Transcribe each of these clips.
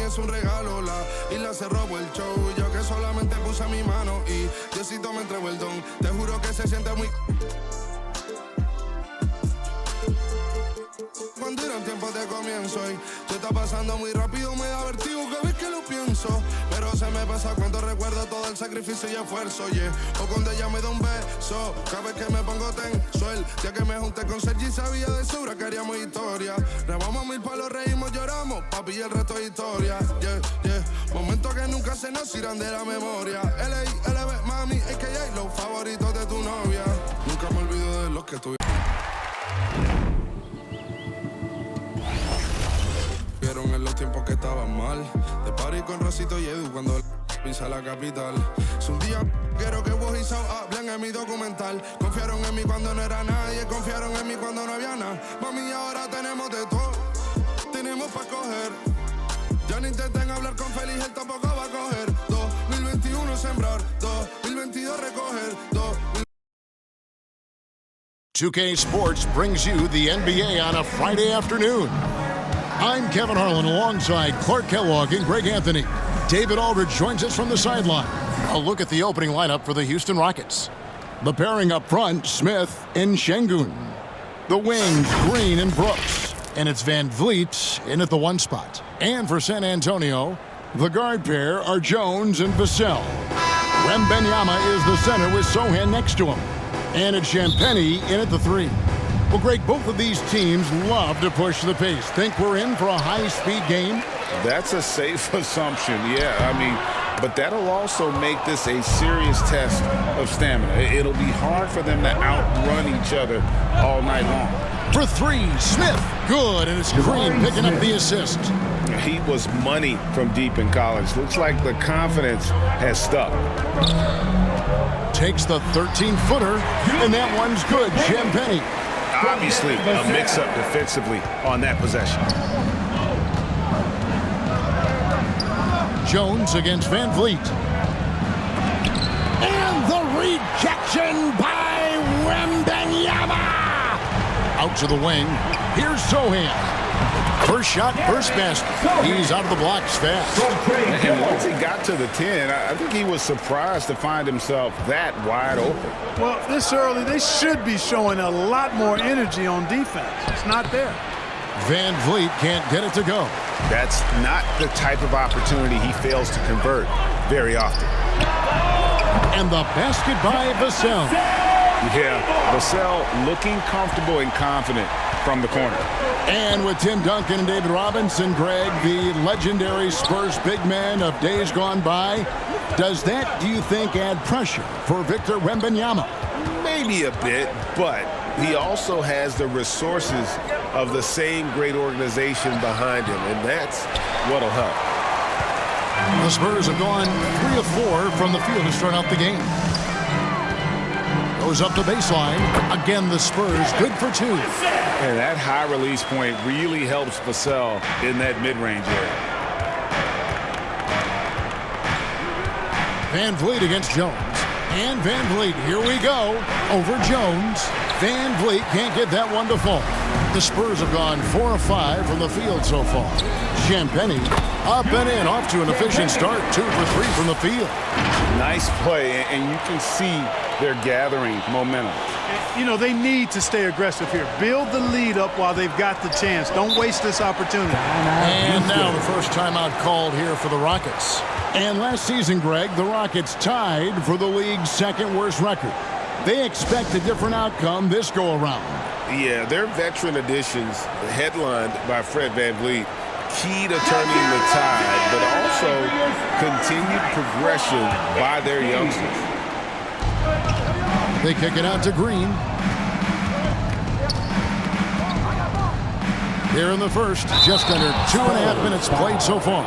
es un regalo. La isla se robó el show. Yo que solamente puse mi mano y Diosito me entregó el don. Te juro que se siente muy... Cuando eran tiempos de comienzo y se está pasando muy rápido, me da vertigo cada vez que lo pienso. Pero se me pasa cuando recuerdo todo el sacrificio y esfuerzo, yeah. O cuando ella me da un beso, cada vez que me pongo tenso. El día que me junté con Sergi sabía de sobra que haríamos historia. Grabamos 1000 palos, reímos, lloramos, papi, y el resto es historia, yeah, yeah. Momentos que nunca se nos irán de la memoria. L.A., LB, mami, a.k.a. los favoritos de tu novia. Nunca me olvido de los que tuvieron. En los tiempos que estaban mal, de party con Rosito y Edu cuando pisa la capital. Es un día quiero que vos y Sao hablen en mi documental. Confiaron en mí cuando no era nadie, confiaron en mí cuando no había nada. Mami, ahora tenemos de todo, tenemos para coger. Ya no intenten hablar con Feliz, él tampoco va a coger. 2021 sembrar, 2022 recoger, 2K Sports brings you the NBA on a Friday afternoon. I'm Kevin Harlan alongside Clark Kellogg and Greg Anthony. David Aldridge joins us from the sideline. A look at the opening lineup for the Houston Rockets. The pairing up front, Smith and Şengün. The wings, Green and Brooks. And it's Van Vliet in at the 1 spot. And for San Antonio, the guard pair are Jones and Vassell. Wembanyama is the center with Sohan next to him. And it's Champagnie in at the 3. Well, Greg, both of these teams love to push the pace. Think we're in for a high-speed game? That's a safe assumption, yeah. I mean, but that'll also make this a serious test of stamina. It'll be hard for them to outrun each other all night long. For 3, Smith. Good, and it's Green picking up the assist. He was money from deep in college. Looks like the confidence has stuck. Takes the 13-footer, and that one's good. Champagnie. Obviously, a mix-up defensively on that possession. Jones against Van Vliet. And the rejection by Wembanyama. Out to the wing. Here's Sohan. First shot, first basket. He's out of the blocks fast. And once he got to the 10, I think he was surprised to find himself that wide open. Well, this early, they should be showing a lot more energy on defense. It's not there. Van Vliet can't get it to go. That's not the type of opportunity he fails to convert very often. And the basket by Vassell. Yeah, Vassell looking comfortable and confident from the corner. And with Tim Duncan and David Robinson, Greg, the legendary Spurs big man of days gone by, does that, do you think, add pressure for Victor Wembanyama? Maybe a bit, but he also has the resources of the same great organization behind him, and that's what'll help. The Spurs have gone 3 of 4 from the field to start out the game. Goes up the baseline. Again, the Spurs good for 2. And that high release point really helps Vassell in that mid-range area. Van Vliet against Jones. And Van Vliet, here we go. Over Jones. Van Vliet can't get that one to fall. The Spurs have gone 4 of 5 from the field so far. Champagnie up and in, off to an efficient start. 2 for 3 from the field. Nice play, and you can see they're gathering momentum. You know, they need to stay aggressive here. Build the lead up while they've got the chance. Don't waste this opportunity. And now the first timeout called here for the Rockets. And last season, Greg, the Rockets tied for the league's 2nd worst record. They expect a different outcome this go-around. Yeah, their veteran additions, headlined by Fred VanVleet, key to turning the tide, but also continued progression by their youngsters. They kick it out to Green. Here in the first, just under 2.5 minutes played so far.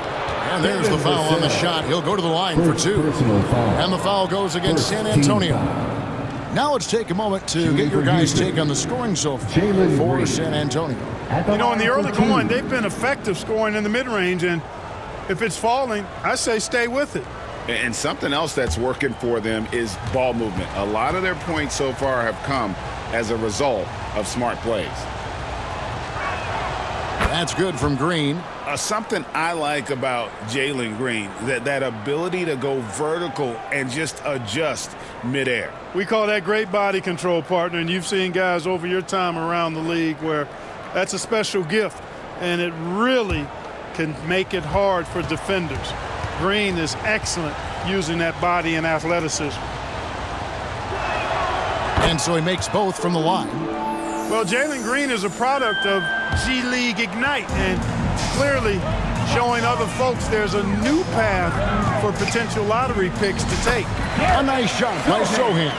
And there's the foul on the shot. He'll go to the line for 2. And the foul goes against San Antonio. Now let's take a moment to get your guys' take on the scoring so far for San Antonio. You know, in the early going, they've been effective scoring in the mid-range, and if it's falling, I say stay with it. And something else that's working for them is ball movement. A lot of their points so far have come as a result of smart plays. That's good from Green. Something I like about Jalen Green, that ability to go vertical and just adjust midair. We call that great body control, partner, and you've seen guys over your time around the league where that's a special gift, and it really can make it hard for defenders. Green is excellent using that body and athleticism. And so he makes both from the line. Well, Jalen Green is a product of G League Ignite and clearly showing other folks there's a new path for potential lottery picks to take. A nice shot by Sohan.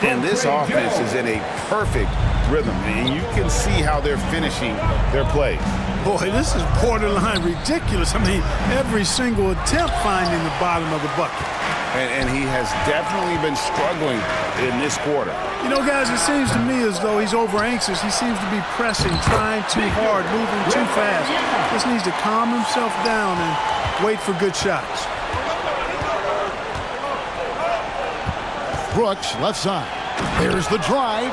And this offense is in a perfect rhythm, and you can see how they're finishing their plays. Boy, this is borderline ridiculous. I mean, every single attempt finding the bottom of the bucket. And he has definitely been struggling in this quarter. You know, guys, it seems to me as though he's over-anxious. He seems to be pressing, trying too hard, moving too fast. Just needs to calm himself down and wait for good shots. Brooks, left side. There's the drive.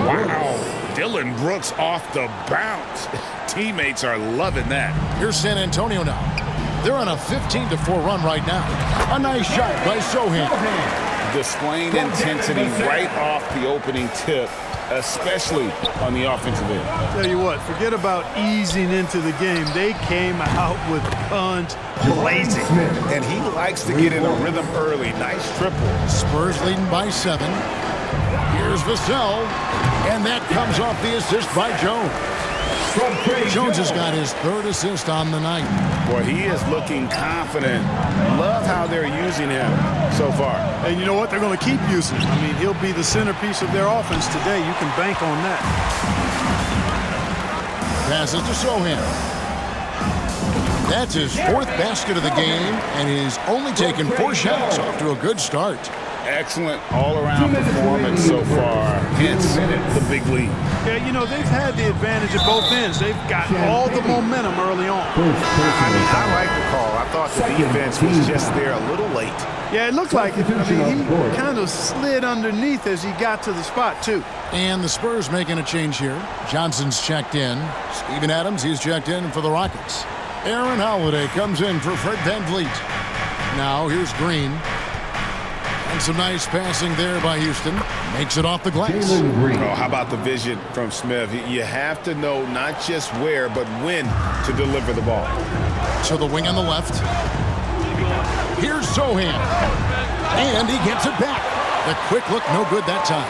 Wow. Dylan Brooks off the bounce. Teammates are loving that. Here's San Antonio now. They're on a 15-4 run right now. A nice shot by Sohan. Displaying intensity right off the opening tip, especially on the offensive end. Tell you what, forget about easing into the game. They came out with guns blazing. And he likes to get in a rhythm early. Nice triple. Spurs leading by 7. Here's Vassell, and that comes off the assist by Jones. Jones has got his 3rd assist on the night. Boy, he is looking confident. Love how they're using him so far. And you know what? They're going to keep using him. I mean, he'll be the centerpiece of their offense today. You can bank on that. Passes to Sohan. That's his 4th basket of the game, and he's only taken 4 shots. Off to a good start. Excellent all-around performance so far, hence the big lead. Yeah, you know, they've had the advantage at both ends. They've got all the momentum early on. I mean, I like the call. I thought the defense was just there a little late. Yeah, it looked like it. I mean, he kind of slid underneath as he got to the spot, too. And the Spurs making a change here. Johnson's checked in. Steven Adams, he's checked in for the Rockets. Aaron Holiday comes in for Fred VanVleet. Now here's Green. And some nice passing there by Houston. Makes it off the glass. Oh, how about the vision from Smith? You have to know not just where, but when to deliver the ball. To the wing on the left. Here's Sohan. And he gets it back. The quick look, no good that time.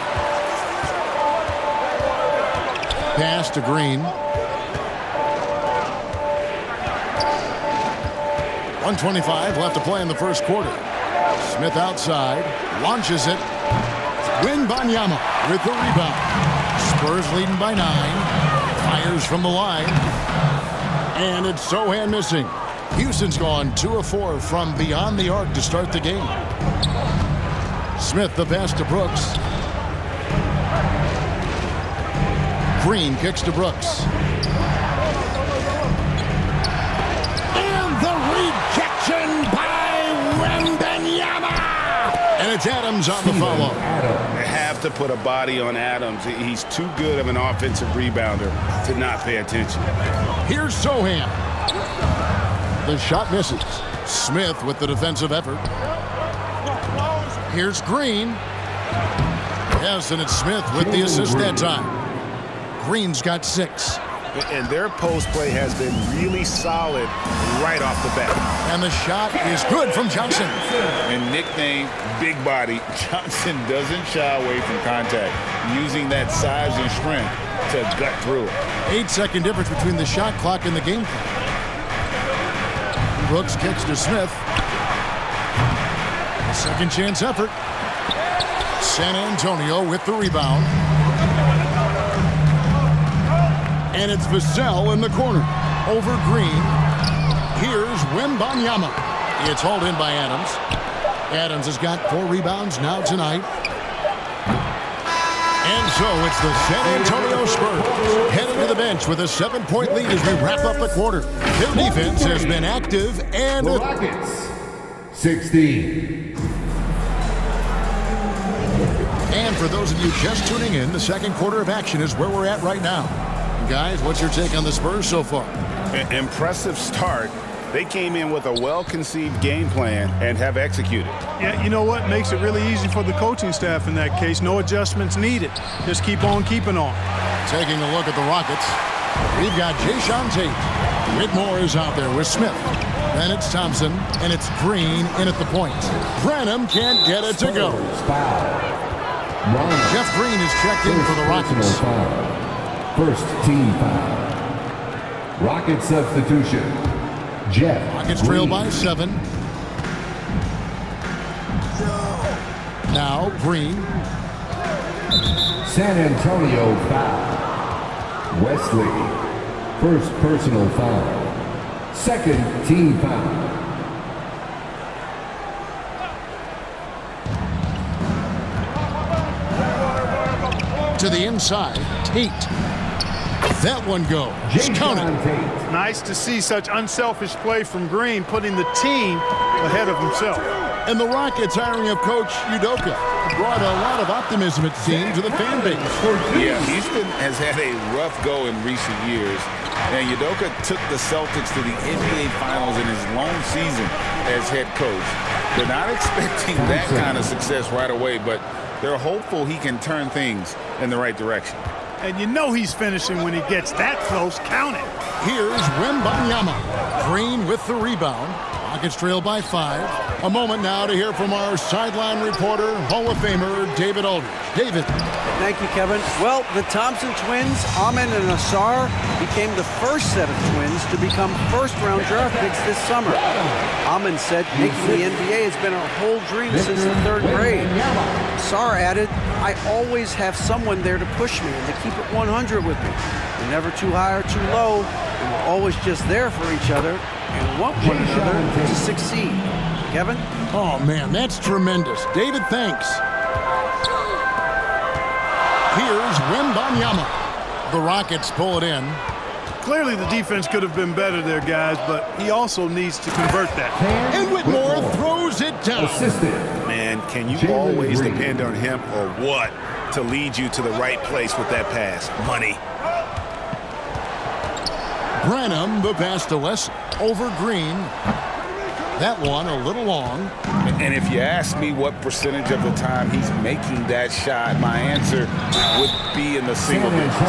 Pass to Green. 1:25 left to play in the first quarter. Smith outside, launches it. Wembanyama with the rebound. Spurs leading by 9. Fires from the line. And it's Sohan missing. Houston's gone 2 of 4 from beyond the arc to start the game. Smith the pass to Brooks. Green kicks to Brooks. And the rejection by Wembanyama. And it's Adams on the follow. They have to put a body on Adams. He's too good of an offensive rebounder to not pay attention. Here's Sohan. The shot misses. Smith with the defensive effort. Here's Green. Yes, and it's Smith with the assist that time. Green's got 6. And their post play has been really solid right off the bat. And the shot is good from Johnson. And nicknamed Big Body, Johnson doesn't shy away from contact, using that size and strength to gut through it. 8-second difference between the shot clock and the game clock. Brooks kicks to Smith. A second chance effort. San Antonio with the rebound. And it's Vassell in the corner. Over Green. Here's Wembanyama. It's hauled in by Adams. Adams has got 4 rebounds now tonight. And so it's the San Antonio Spurs headed to the bench with a 7-point lead as we wrap up the quarter. Their defense has been active and... The Rockets, 16. And for those of you just tuning in, the second quarter of action is where we're at right now. guys, what's your take on the Spurs so far? Impressive start. They came in with a well-conceived game plan and have executed. Yeah, you know what? Makes it really easy for the coaching staff in that case. No adjustments needed. Just keep on keeping on. Taking a look at the Rockets, we've got Jason Tate. Whitmore is out there with Smith. Then it's Thompson, and it's Green in at the point. Branham can't get it to go. Jeff Green is checked in for the Rockets. First team foul. Rocket substitution. Jeff Rockets trail by 7. Now Green. San Antonio foul. Wesley. First personal foul. Second team foul. To the inside, Tate. That one goes. Counted. Nice to see such unselfish play from Green, putting the team ahead of himself. And the Rockets hiring of Coach Udoka brought a lot of optimism, it seemed, to the fan base. Yeah, Houston has had a rough go in recent years. And Udoka took the Celtics to the NBA Finals in his lone season as head coach. They're not expecting that kind of success right away, but they're hopeful he can turn things in the right direction. And you know he's finishing when he gets that close. Count it. Here's Wembanyama. Green with the rebound. Rockets trail by 5. A moment now to hear from our sideline reporter, Hall of Famer David Aldridge. David. Thank you, Kevin. Well, the Thompson twins, Amin and Asar, became the first set of twins to become first-round draft picks this summer. Amin said making the NBA has been a whole dream since the 3rd grade. Asar added, I always have someone there to push me and to keep it 100 with me. We're never too high or too low, and we're always just there for each other and want one another to succeed. Kevin? Oh, man, that's tremendous. David, thanks. Here's Wembanyama. The Rockets pull it in. Clearly the defense could have been better there, guys, but he also needs to convert that. And Whitmore throws it down. Man, can you always depend on him or what to lead you to the right place with that pass? Money. Branham, the pass to Wesley. Over Green. That one a little long. And if you ask me what percentage of the time he's making that shot, my answer would be in the single digits.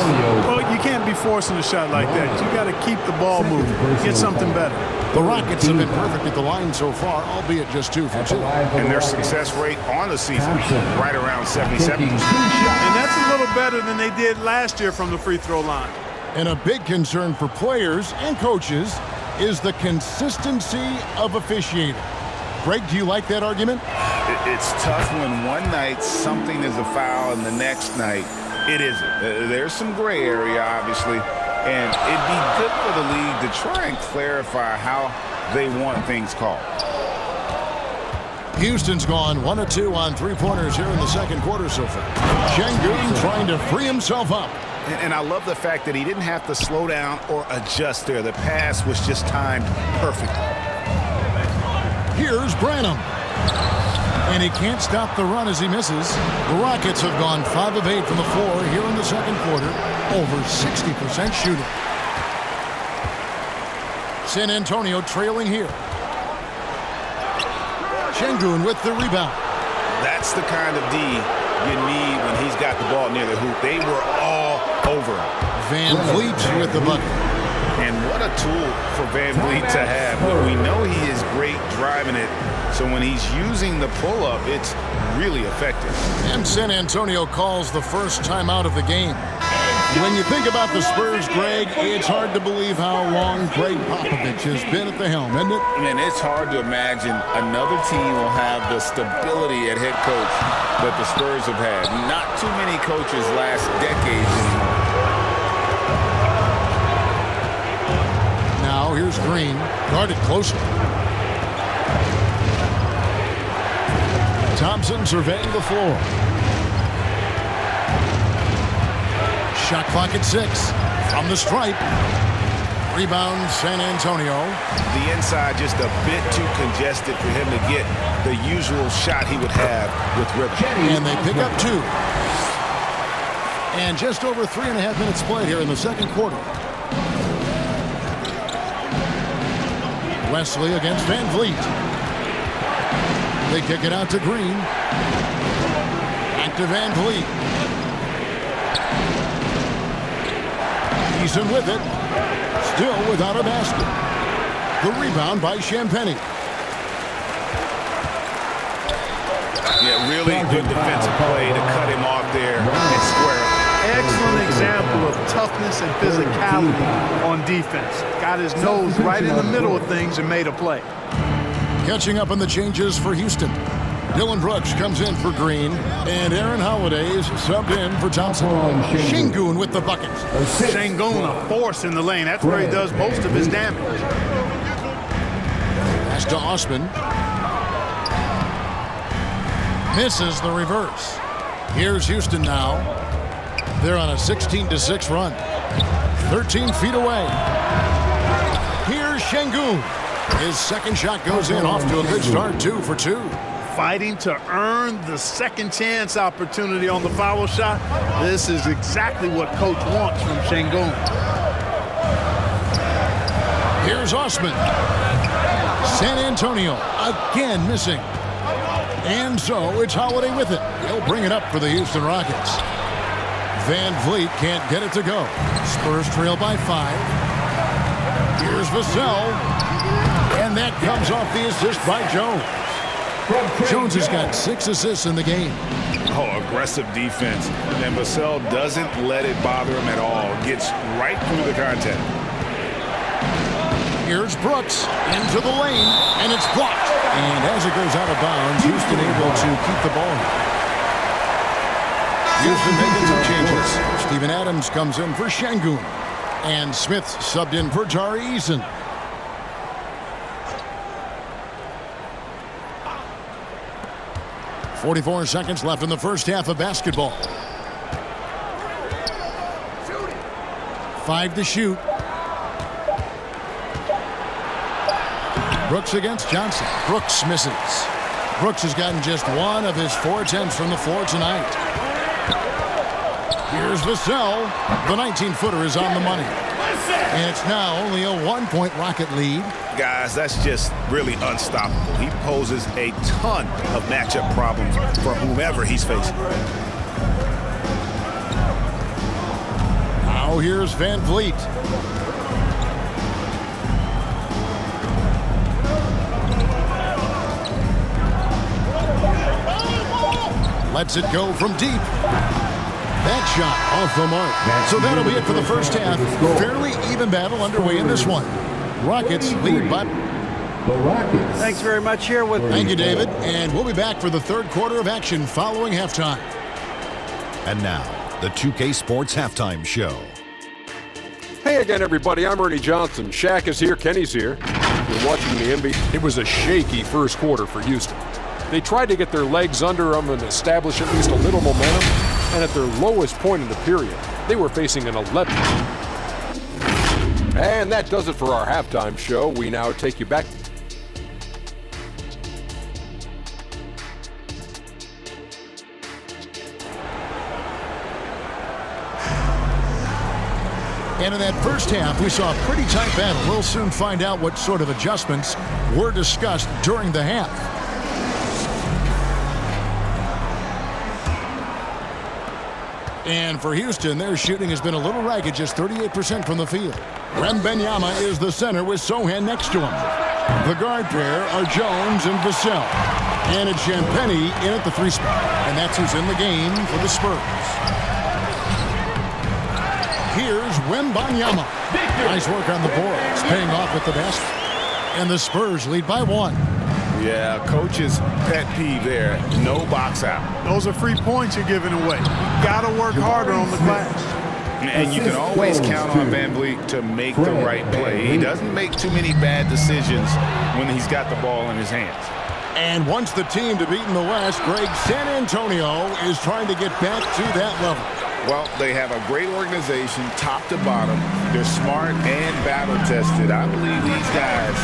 Well, you can't be forcing a shot like that. You got to keep the ball moving. Get something better. The Rockets have been perfect at the line so far, albeit just 2 for 2. And their success rate on the season right around 77%. And that's a little better than they did last year from the free throw line. And a big concern for players and coaches is the consistency of officiating. Greg, do you like that argument? It's tough when one night something is a foul and the next night it isn't. There's some gray area, obviously, and it'd be good for the league to try and clarify how they want things called. Houston's gone 1 of 2 on 3-pointers here in the second quarter so far. Şengün trying to free himself up. And I love the fact that he didn't have to slow down or adjust there. The pass was just timed perfectly. Here's Branham. And he can't stop the run as he misses. The Rockets have gone 5 of 8 from the floor here in the second quarter. Over 60% shooting. San Antonio trailing here. Şengün with the rebound. That's the kind of D you need when he's got the ball near the hoop. They were all over him. Van Vliet with the bucket. And what a tool for Van Vliet to have. But we know he is great driving it. So when he's using the pull-up, it's really effective. And San Antonio calls the first timeout of the game. When you think about the Spurs, Greg, it's hard to believe how long Greg Popovich has been at the helm, isn't it? And it's hard to imagine another team will have the stability at head coach that the Spurs have had. Not too many coaches last decades anymore. Now here's Green, guarded closely. Thompson surveying the floor. Shot clock at 6. From the stripe. Rebound San Antonio. The inside just a bit too congested for him to get the usual shot he would have with rhythm. And they pick up 2. And just over 3.5 minutes played here in the second quarter. Wesley against Van Vliet. They kick it out to Green. Back to Van Vliet. Eason with it. Still without a basket. The rebound by Champagnie. Yeah, really good defensive play to cut him off there and square up. Excellent example of toughness and physicality on defense. Got his nose right in the middle of things and made a play. Catching up on the changes for Houston. Dylan Brooks comes in for Green, and Aaron Holiday is subbed in for Thompson. Şengün with the bucket. Şengün, a force in the lane. That's where he does most of his damage. Pass to Osman. Misses the reverse. Here's Houston now. They're on a 16-6 run. 13 feet away. Here's Şengün. His second shot goes in, off to a good start, 2 for 2. Fighting to earn the second chance opportunity on the foul shot. This is exactly what coach wants from Şengün. Here's Osman. San Antonio again missing. And so it's Holiday with it. He'll bring it up for the Houston Rockets. Van Vliet can't get it to go. Spurs trail by 5. Here's Vassell. And that comes off the assist by Jones. Jones has got 6 assists in the game. Oh, aggressive defense. And Vassell doesn't let it bother him at all. Gets right through the contact. Here's Brooks into the lane, and it's blocked. And as it goes out of bounds, Houston able to keep the ball. Houston making some changes. Steven Adams comes in for Şengün. And Smith subbed in for Tari Eason. .44 seconds left in the first half of basketball. 5 to shoot. Brooks against Johnson. Brooks misses. Brooks has gotten just 1 of his 4 attempts from the floor tonight. Here's Vassell. The 19-footer is on the money. And it's now only a 1-point Rocket lead. Guys, that's just really unstoppable. He poses a ton of matchup problems for whomever he's facing. Now here's Van Vliet. Lets it go from deep. That shot off the mark. So that'll be it for the first half. Fairly even battle underway in this one. Rockets lead by... The Rockets. Thanks very much here with... Thank you, David. And we'll be back for the third quarter of action following halftime. And now, the 2K Sports Halftime Show. Hey again, everybody. I'm Ernie Johnson. Shaq is here. Kenny's here. You're watching the NBA. It was a shaky first quarter for Houston. They tried to get their legs under them and establish at least a little momentum. And at their lowest point in the period, they were facing an 11. And that does it for our halftime show. We now take you back. And in that first half, we saw a pretty tight battle. We'll soon find out what sort of adjustments were discussed during the half. And for Houston, their shooting has been a little ragged, just 38% from the field. Wembanyama is the center with Sohan next to him. The guard pair are Jones and Vassell. And it's Champagnie in at the 3 spot. And that's who's in the game for the Spurs. Here's Wembanyama. Nice work on the boards, paying off with the basket. And the Spurs lead by 1. Yeah, coach's pet peeve there. No box out. Those are free points you're giving away. You got to work harder on the glass. And you can always count on Van Vliet to make the right play. He doesn't make too many bad decisions when he's got the ball in his hands. And once the team to beat in the West, Greg, San Antonio is trying to get back to that level. Well, they have a great organization, top to bottom. They're smart and battle-tested. I believe these guys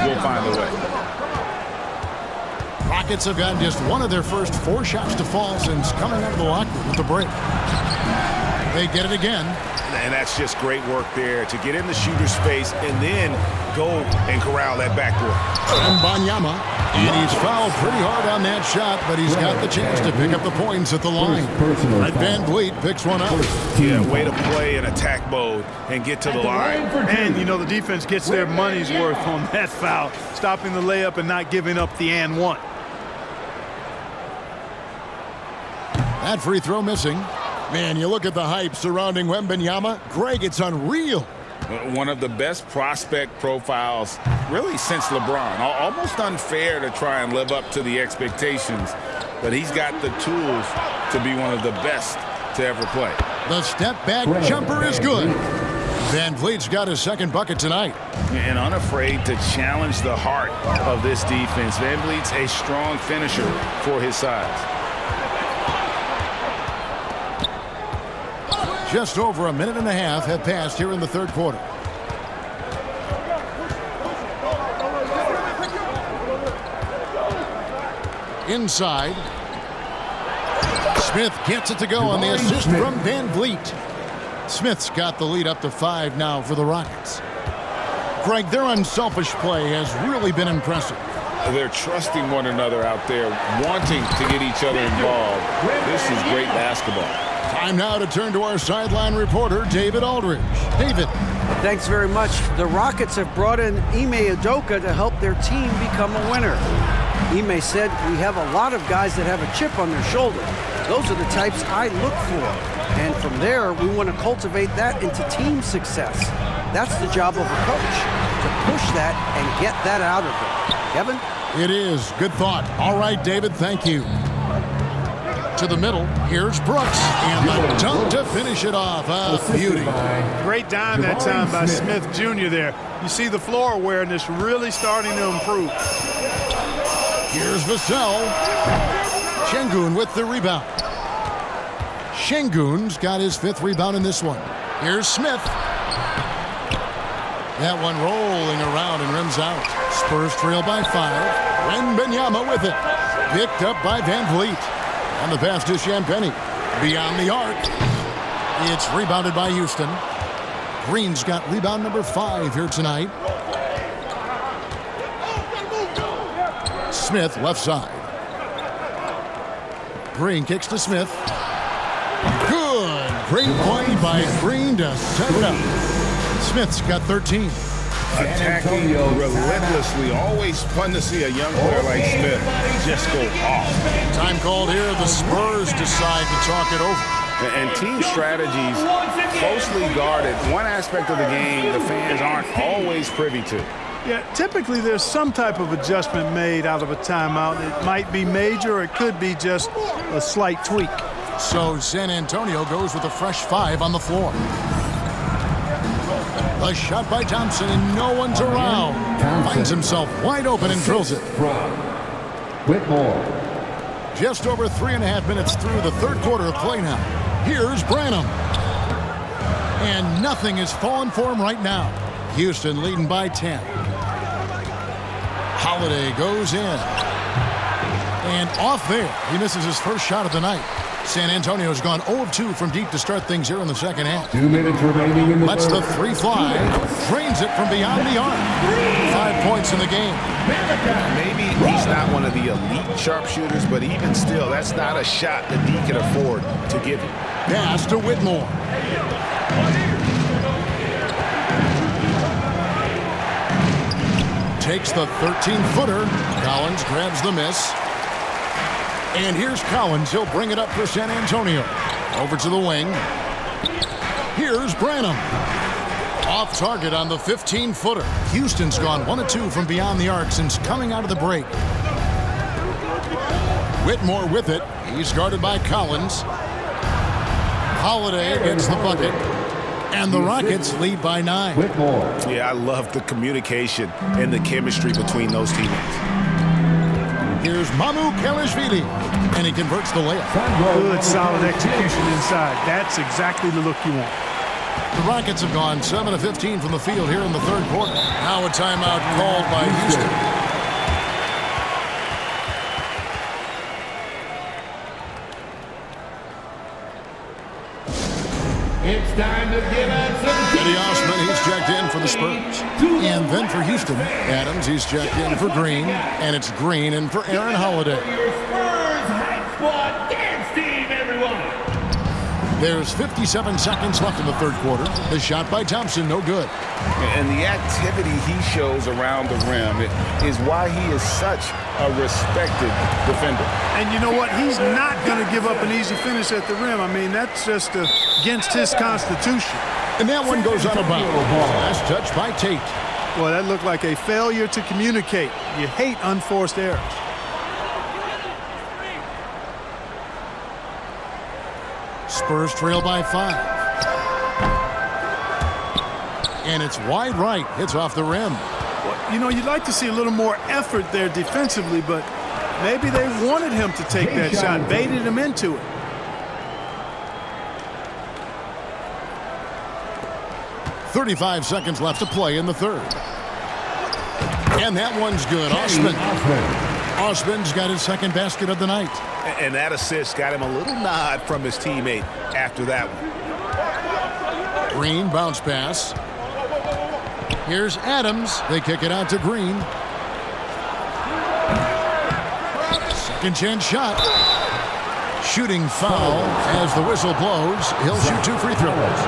will find a way. Rockets have gotten just 1 of their first 4 shots to fall since coming out of the locker room with the break. They get it again. And that's just great work there to get in the shooter space and then go and corral that backdoor. Banyama, and he's fouled pretty hard on that shot, but he's got the chance to pick up the points at the line. Van Vliet picks one up. Yeah, way to play in attack mode and get to the line. And, you know, the defense gets their money's worth on that foul, stopping the layup and not giving up the and one. That free throw missing. Man, you look at the hype surrounding Wembanyama. Greg, it's unreal. One of the best prospect profiles really since LeBron. Almost unfair to try and live up to the expectations, but he's got the tools to be one of the best to ever play. The step back jumper is good. Van Vliet's got his second bucket tonight. And unafraid to challenge the heart of this defense. Van Vliet's a strong finisher for his size. Just over a minute and a half have passed here in the third quarter. Inside. Smith gets it to go on the assist from Van Vliet. Smith's got the lead up to 5 now for the Rockets. Greg, their unselfish play has really been impressive. They're trusting one another out there, wanting to get each other involved. This is great basketball. Time now to turn to our sideline reporter, David Aldridge. David. Thanks very much. The Rockets have brought in Ime Udoka to help their team become a winner. Ime said, "We have a lot of guys that have a chip on their shoulder. Those are the types I look for. And from there, we want to cultivate that into team success. That's the job of a coach, to push that and get that out of them." Kevin? It is. Good thought. All right, David, thank you. To the middle, here's Brooks, and the dunk to finish it off. Beauty. Great dime that time by Smith Jr. there. You see the floor awareness really starting to improve. Here's Vassell. Şengün with the rebound. Şengün's got his 5th rebound in this one. Here's Smith. That one rolling around and rims out. Spurs trail by 5. Wembanyama with it. Picked up by Van Vliet. On the pass to Champagnie. Beyond the arc. It's rebounded by Houston. Green's got rebound number 5 here tonight. Smith left side. Green kicks to Smith. Good. Great play by Green to set it up. Smith's got 13. Attacking relentlessly. Always fun to see a young player like Smith just go off. Time called here. The Spurs decide to talk it over. And team strategies closely guarded. One aspect of the game the fans aren't always privy to. Yeah, typically there's some type of adjustment made out of a timeout. It might be major or it could be just a slight tweak. So San Antonio goes with a fresh 5 on the floor. A shot by Thompson, and no one's around. Finds himself wide open and drills it. Whitmore. Just over 3.5 minutes through the third quarter of play now. Here's Branham. And nothing is falling for him right now. Houston leading by 10. Holiday goes in. And off there. He misses his first shot of the night. San Antonio's gone 0 of 2 from deep to start things here in the second half. 2 minutes remaining in the Lets the third. 3 fly. Drains it from beyond the arc. 5 points in the game. Maybe he's not one of the elite sharpshooters, but even still, that's not a shot that he can afford to give him. Pass to Whitmore. Takes the 13-footer. Collins grabs the miss. And here's Collins. He'll bring it up for San Antonio. Over to the wing. Here's Branham. Off target on the 15-footer. Houston's gone 1 of 2 from beyond the arc since coming out of the break. Whitmore with it. He's guarded by Collins. Holiday gets the bucket. And the Rockets lead by 9. Whitmore. Yeah, I love the communication and the chemistry between those teammates. Here's Mamu Kelishvili, and he converts the layup. Good, solid execution inside. That's exactly the look you want. The Rockets have gone 7 of 15 from the field here in the third quarter. Now a timeout called by Houston. for the Spurs. And then for Houston, Adams, he's checked in for Green, and it's Green in for Aaron Holiday. There's 57 seconds left in the third quarter. The shot by Thompson, no good. And the activity he shows around the rim is why he is such a respected defender. And you know what? He's not going to give up an easy finish at the rim. I mean, that's just against his constitution. And that one goes out of bounds. Last touch by Tate. Well, that looked like a failure to communicate. You hate unforced errors. Spurs trail by 5. And it's wide right. Hits off the rim. Well, you know, you'd like to see a little more effort there defensively, but maybe they wanted him to take that shot, baited him into it. .35 seconds left to play in the third. And that one's good. Osman's got his second basket of the night. And that assist got him a little nod from his teammate after that one. Green bounce pass. Here's Adams. They kick it out to Green. Second chance shot. Shooting foul as the whistle blows. He'll shoot 2 free throws.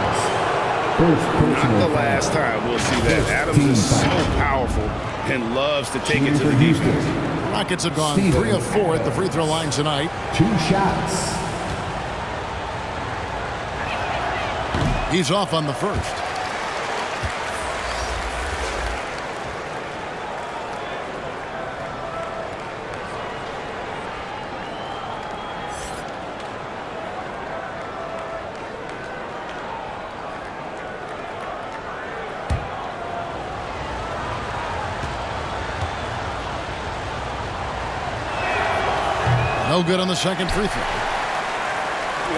Not the last time we'll see that. Adams is so powerful and loves to take it to the defense. Rockets have gone 3 of 4 at the free throw line tonight. 2 shots. He's off on the first. No good on the second free throw.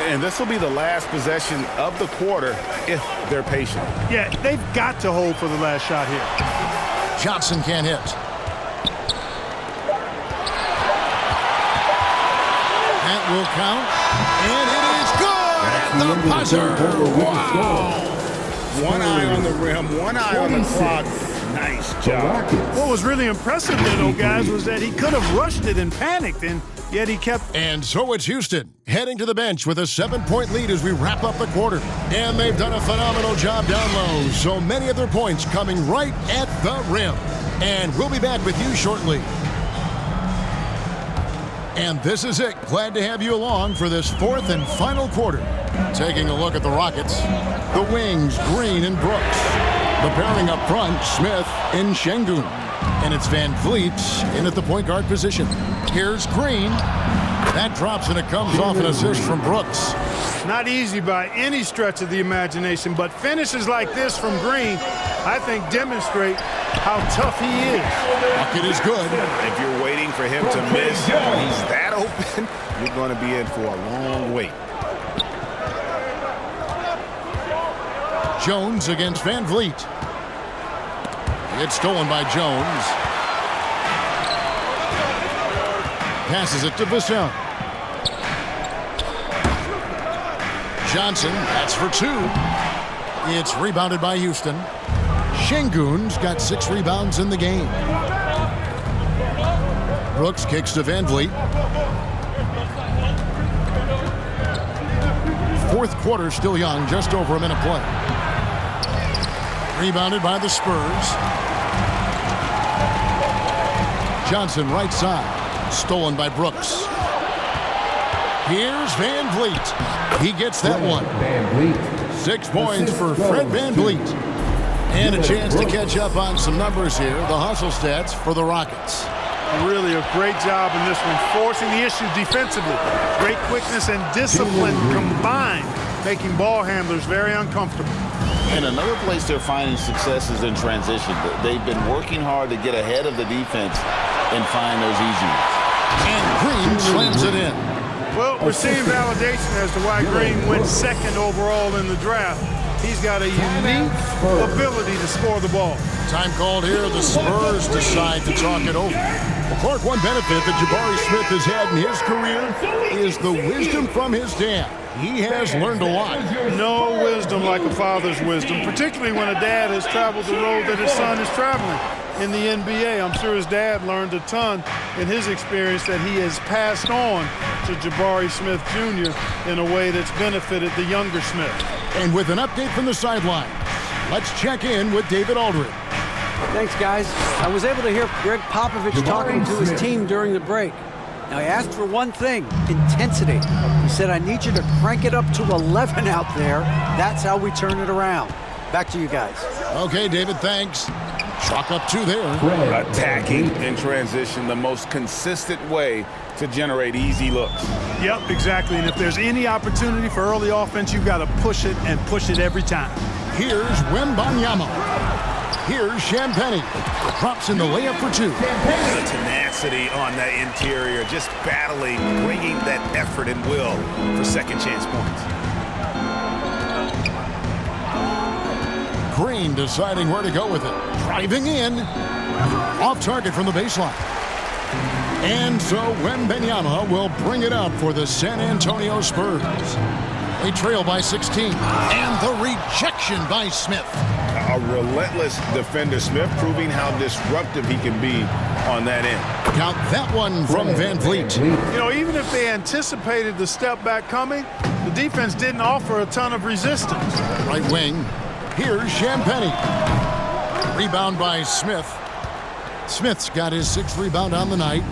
And this will be the last possession of the quarter if they're patient. Yeah, they've got to hold for the last shot here. Johnson can't hit. That will count. And it is good at the buzzer. Wow. One eye on the rim, one eye on the clock. Nice job. What was really impressive there, though, guys, was that he could have rushed it and panicked, and yet he kept. And so it's Houston heading to the bench with a 7-point lead as we wrap up the quarter. And they've done a phenomenal job down low. So many of their points coming right at the rim. And we'll be back with you shortly. And this is it. Glad to have you along for this 4th and final quarter. Taking a look at the Rockets. The wings, Green and Brooks. The pairing up front, Smith and Şengün. And it's Van Vliet in at the point guard position. Here's Green. That drops and it comes off an assist from Brooks. Not easy by any stretch of the imagination, but finishes like this from Green, I think, demonstrate how tough he is. Bucket is good. If you're waiting for him to miss when he's that open, you're going to be in for a long wait. Jones against Van Vliet. It's stolen by Jones. Passes it to Vassell. Johnson, that's for 2. It's rebounded by Houston. Şengün's got 6 rebounds in the game. Brooks kicks to Van Vliet. 4th quarter still young, just over a minute play. Rebounded by the Spurs. Johnson right side. Stolen by Brooks. Here's Van Vliet. He gets that one. 6 points for Fred Van Vliet. And a chance to catch up on some numbers here. The hustle stats for the Rockets. Really a great job in this one, forcing the issue defensively. Great quickness and discipline combined, making ball handlers very uncomfortable. And another place they're finding success is in transition. They've been working hard to get ahead of the defense and find those easy ones. And Green slams it in. Well, we're seeing validation as to why Green went 2nd overall in the draft. He's got a unique ability to score the ball. Time called here. The Spurs decide to talk it over. Clark, one benefit that Jabari Smith has had in his career is the wisdom from his dad. He has learned a lot. No wisdom like a father's wisdom, particularly when a dad has traveled the road that his son is traveling in the NBA. I'm sure his dad learned a ton in his experience that he has passed on to Jabari Smith Jr. in a way that's benefited the younger Smith. And with an update from the sideline, let's check in with David Aldridge. Thanks, guys. I was able to hear Greg Popovich talking to his team during the break. Now, he asked for one thing, intensity. He said, I need you to crank it up to 11 out there. That's how we turn it around. Back to you guys. Okay, David, thanks. Chalk up 2 there. Attacking in transition, the most consistent way to generate easy looks. Yep, exactly. And if there's any opportunity for early offense, you've got to push it and push it every time. Here's Wembanyama. Here's Champagnie. Drops in the layup for 2. The tenacity on that interior, just battling, bringing that effort and will for second chance points. Green deciding where to go with it. Driving in. Off target from the baseline. And so Wembanyama will bring it up for the San Antonio Spurs. They trail by 16. And the rejection by Smith. A relentless defender, Smith, proving how disruptive he can be on that end. Count that one from Van Vliet. You know, even if they anticipated the step back coming, the defense didn't offer a ton of resistance. Right wing. Here's Champagnie. Rebound by Smith. Smith's got his 6th rebound on the night.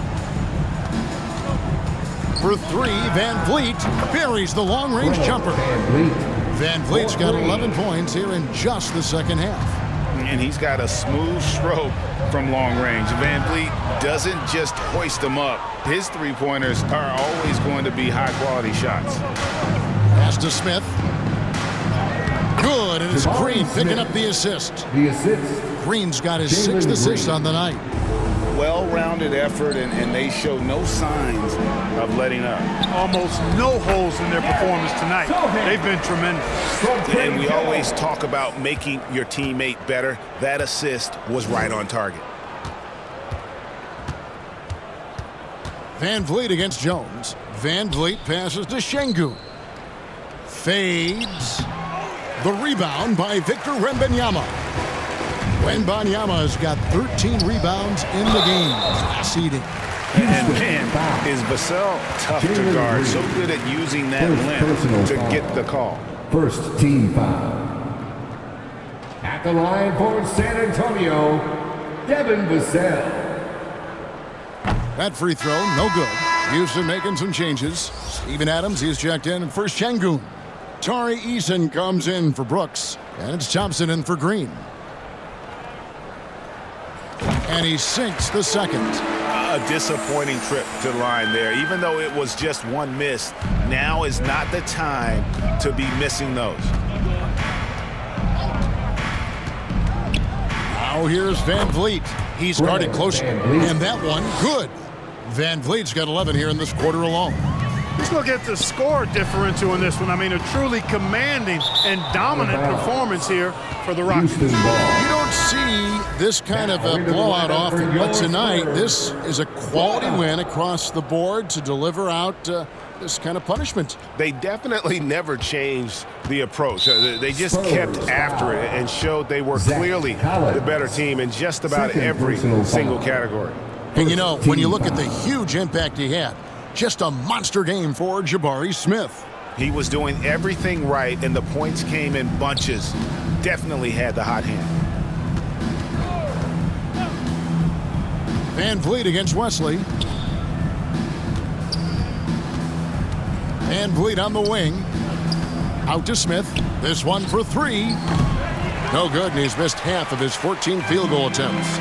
For 3, Van Vliet buries the long-range jumper. Van Vliet's got 11 points here in just the second half. And he's got a smooth stroke from long range. Van Vliet doesn't just hoist them up. His three-pointers are always going to be high-quality shots. Pass to Smith. Good, and it's Green picking up the assist. The assist. Green's got his 6th assist on the night. Well-rounded effort, and they show no signs of letting up. Almost no holes in their performance tonight. They've been tremendous. And we always talk about making your teammate better. That assist was right on target. Van Vliet against Jones. Van Vliet passes to Şengün. Fades. The rebound by Victor Wembanyama. Wembanyama's got 13 rebounds in the game. Class eating. And man, is Vassell tough to guard. So good at using that length to get the call. First team foul. At the line for San Antonio, Devin Vassell. That free throw, no good. Houston making some changes. Steven Adams, he's checked in for Şengün. Tari Eason comes in for Brooks. And it's Thompson in for Green. And he sinks the second. A disappointing trip to the line there. Even though it was just one miss, now is not the time to be missing those. Now here's Van Vliet. He's guarded closely. And that one, good. Van Vliet's got 11 here in this quarter alone. Let's look at the score differential in this one. I mean, a truly commanding and dominant performance here for the Rockets. You don't see this kind of a blowout often, but tonight this is a quality win across the board to deliver out this kind of punishment. They definitely never changed the approach. They just kept after it and showed they were clearly the better team in just about every single category. And you know, when you look at the huge impact he had, just a monster game for Jabari Smith. He was doing everything right, and the points came in bunches. Definitely had the hot hand. Van Vliet against Wesley. Van Vliet on the wing. Out to Smith. This one for 3. No good, and he's missed half of his 14 field goal attempts.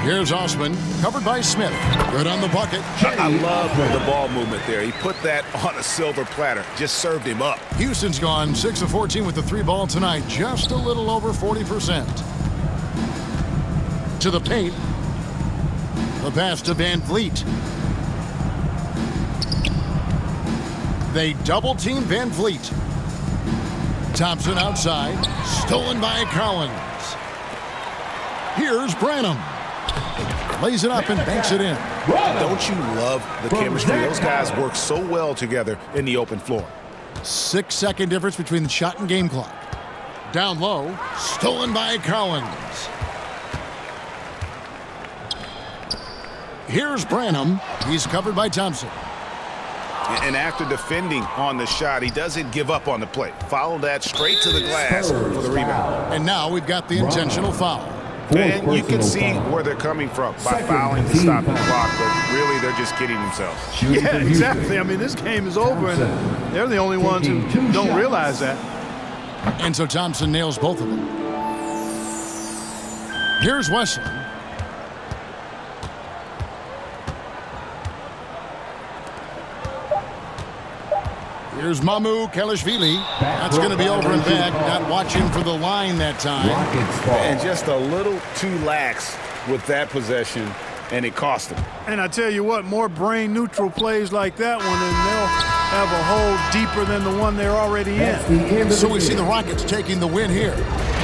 Here's Osman, covered by Smith. Good on the bucket. I love the ball movement there. He put that on a silver platter. Just served him up. Houston's gone 6 of 14 with the 3-ball tonight. Just a little over 40%. To the paint. The pass to Van Vliet. They double-team Van Vliet. Thompson outside. Stolen by Collins. Here's Branham. Lays it up and banks it in. Don't you love the chemistry? Those guys work so well together in the open floor. 6-second difference between the shot and game clock. Down low, stolen by Collins. Here's Branham. He's covered by Thompson. And after defending on the shot, he doesn't give up on the play. Follow that straight to the glass for the rebound. And now we've got the intentional foul. And you can see where they're coming from by fouling to stop the clock, but really they're just kidding themselves. Yeah, exactly. I mean, this game is over, and they're the only ones who don't realize that. And so Thompson nails both of them. Here's Wesley. Here's Mamu Kelishvili. That's going to be over and back. Not watching for the line that time. And just a little too lax with that possession, and it cost him. And I tell you what, more brain-neutral plays like that one, and they'll have a hole deeper than the one they're already in. So we see the Rockets taking the win here.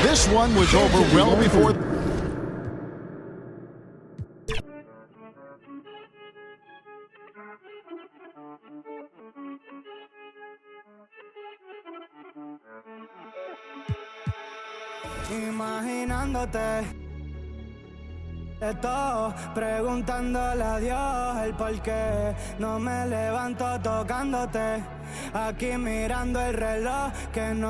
This one was over well before. Imaginándote, estoy preguntándole a Dios el por qué no me levanto tocándote, aquí mirando el reloj que no